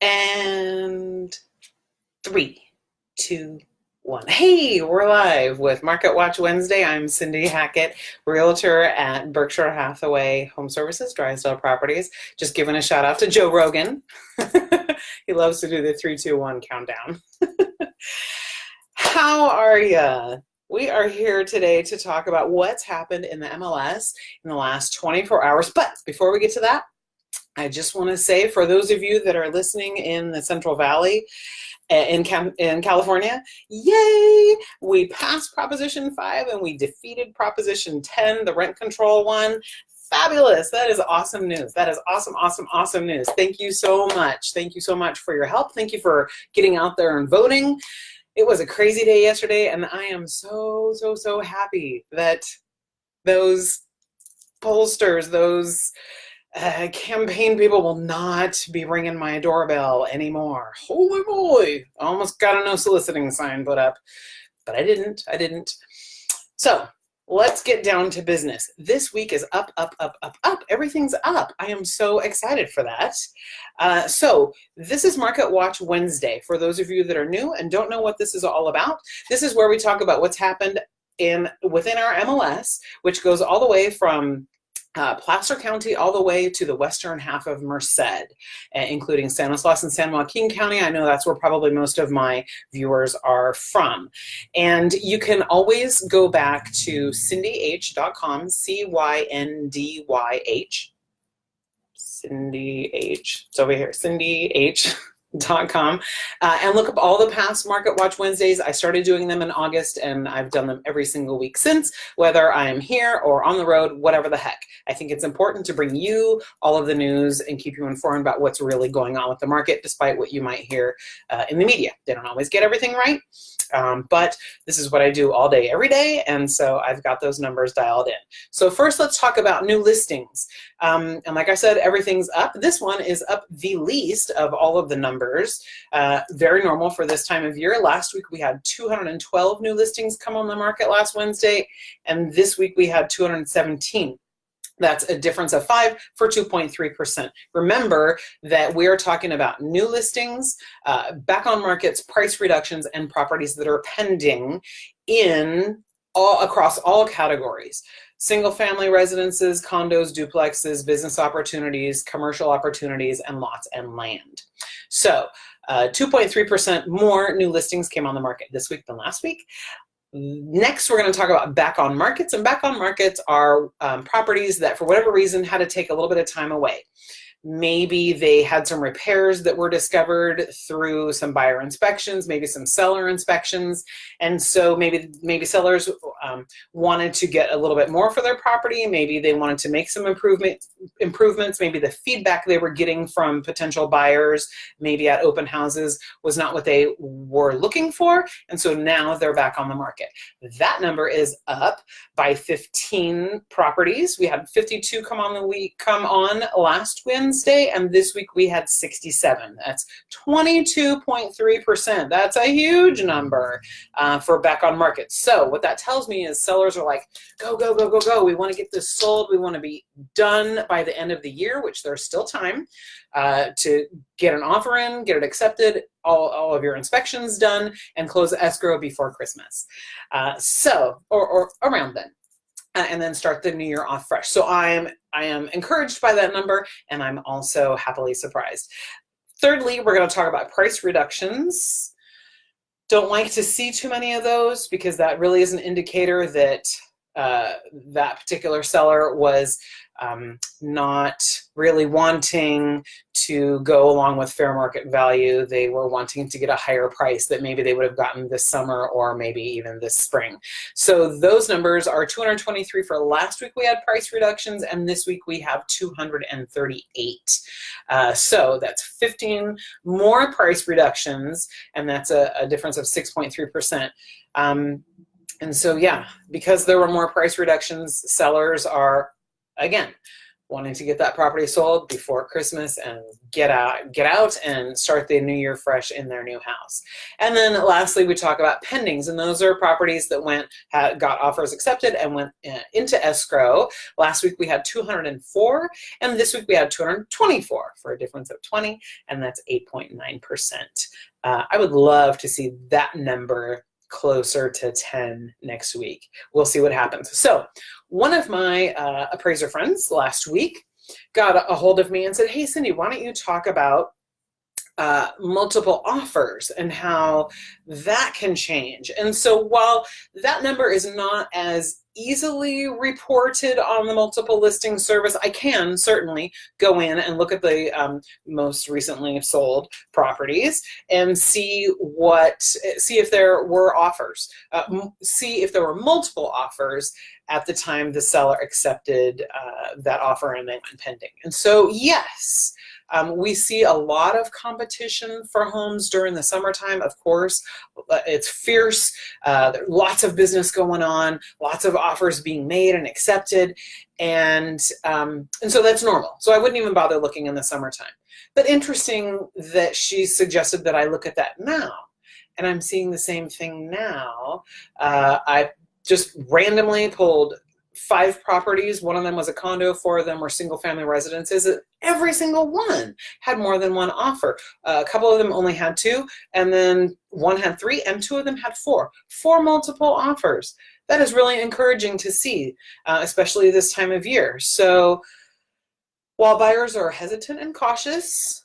And 3, 2, 1. Hey, we're live with Market Watch Wednesday. I'm Cindy Hackett, realtor at Berkshire Hathaway Home Services, Drysdale Properties. Just giving a shout out to Joe Rogan. He loves to do the 3, 2, 1 countdown. How are ya? We are here today to talk about what's happened in the MLS in the last 24 hours. But before we get to that, I just want to say, for those of you that are listening in the Central Valley in California, yay! We passed Proposition 5 and we defeated Proposition 10, the rent control one. Fabulous. That is awesome news. That is awesome, awesome, awesome news. Thank you so much. Thank you so much for your help. Thank you for getting out there and voting. It was a crazy day yesterday, and I am so happy that those pollsters, those campaign people will not be ringing my doorbell anymore. Holy moly. I almost got a no soliciting sign put up, but I didn't. So let's get down to business. This week is up. Everything's up. I am so excited for that. So this is Market Watch Wednesday. For those of you that are new and don't know what this is all about, this is where we talk about what's happened within our MLS, which goes all the way from Placer County all the way to the western half of Merced, including Stanislaus and San Joaquin County. I know that's where probably most of my viewers are from. And you can always go back to cindyh.com, CYNDYH. Cindy H. It's over here, cindyh.com, and look up all the past Market Watch Wednesdays. I started doing them in August, and I've done them every single week since, whether I am here or on the road, whatever the heck. I think it's important to bring you all of the news and keep you informed about what's really going on with the market, despite what you might hear in the media. They don't always get everything right, but this is what I do all day, every day, and so I've got those numbers dialed in. So first, let's talk about new listings. And like I said, everything's up. This one is up the least of all of the numbers. Very normal for this time of year. Last week we had 212 new listings come on the market last Wednesday, and this week we had 217. That's a difference of 5 for 2.3%. Remember that we're talking about new listings, back on markets, price reductions, and properties that are pending across all categories. Single family residences, condos, duplexes, business opportunities, commercial opportunities, and lots and land. So 2.3% more new listings came on the market this week than last week. Next, we're going to talk about back on markets, and back on markets are properties that for whatever reason had to take a little bit of time away. Maybe they had some repairs that were discovered through some buyer inspections, maybe some seller inspections, and so maybe sellers wanted to get a little bit more for their property. Maybe they wanted to make some improvements. Maybe the feedback they were getting from potential buyers, maybe at open houses, was not what they were looking for, and so now they're back on the market. That number is up by 15 properties. We had 52 come on last Wednesday, and this week we had 67. That's 22.3%. That's a huge number for back on market. So what that tells me is sellers are like, go. We want to get this sold. We want to be done by the end of the year, which there's still time to get an offer in, get it accepted, all of your inspections done, and close the escrow before Christmas. Or around then. And then start the new year off fresh. So I am encouraged by that number, and I'm also happily surprised. Thirdly, we're going to talk about price reductions. Don't like to see too many of those, because that really is an indicator that that particular seller was not really wanting to go along with fair market value. They were wanting to get a higher price that maybe they would have gotten this summer or maybe even this spring. So those numbers are 223 for last week. We had price reductions, and this week we have 238. So that's 15 more price reductions, and that's a difference of 6.3%. And so, yeah, because there were more price reductions, sellers are, again, wanting to get that property sold before Christmas and get out and start the new year fresh in their new house. And then lastly, we talk about pendings, and those are properties that got offers accepted and went into escrow. Last week we had 204, and this week we had 224 for a difference of 20, and that's 8.9%. I would love to see that number closer to 10 next week. We'll see what happens. So one of my appraiser friends last week got a hold of me and said, hey, Cindy, why don't you talk about multiple offers and how that can change. And so while that number is not as easily reported on the multiple listing service, I can certainly go in and look at the most recently sold properties and see if there were offers, see if there were multiple offers at the time the seller accepted that offer and they went pending. And so yes, we see a lot of competition for homes during the summertime. Of course, it's fierce. There's lots of business going on, lots of offers being made and accepted, and so that's normal. So I wouldn't even bother looking in the summertime. But interesting that she suggested that I look at that now, and I'm seeing the same thing now. I just randomly pulled 5 properties. One of them was a condo, 4 of them were single family residences. Every single one had more than one offer. A couple of them only had 2, and then one had 3, and 2 of them had 4 multiple offers. That is really encouraging to see, especially this time of year. So while buyers are hesitant and cautious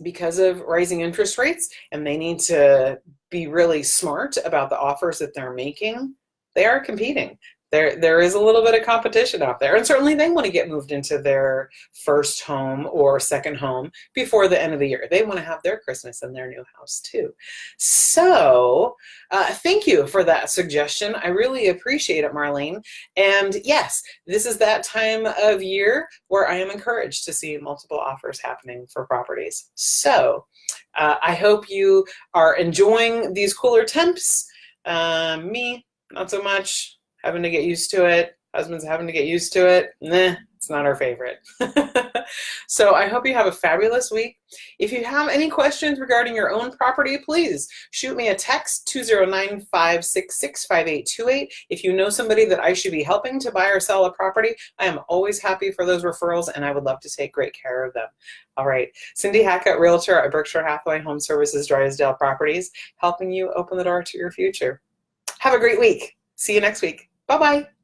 because of rising interest rates, and they need to be really smart about the offers that they're making, they are competing. There is a little bit of competition out there, and certainly they want to get moved into their first home or second home before the end of the year. They want to have their Christmas in their new house too. So thank you for that suggestion. I really appreciate it, Marlene. And yes, this is that time of year where I am encouraged to see multiple offers happening for properties. So I hope you are enjoying these cooler temps. Me, not so much. Having to get used to it. Husband's having to get used to it. Nah, it's not our favorite. So I hope you have a fabulous week. If you have any questions regarding your own property, please shoot me a text, 209-566-5828. If you know somebody that I should be helping to buy or sell a property, I am always happy for those referrals, and I would love to take great care of them. All right, Cindy Hackett, Realtor at Berkshire Hathaway Home Services, Drysdale Properties, helping you open the door to your future. Have a great week. See you next week. Bye-bye.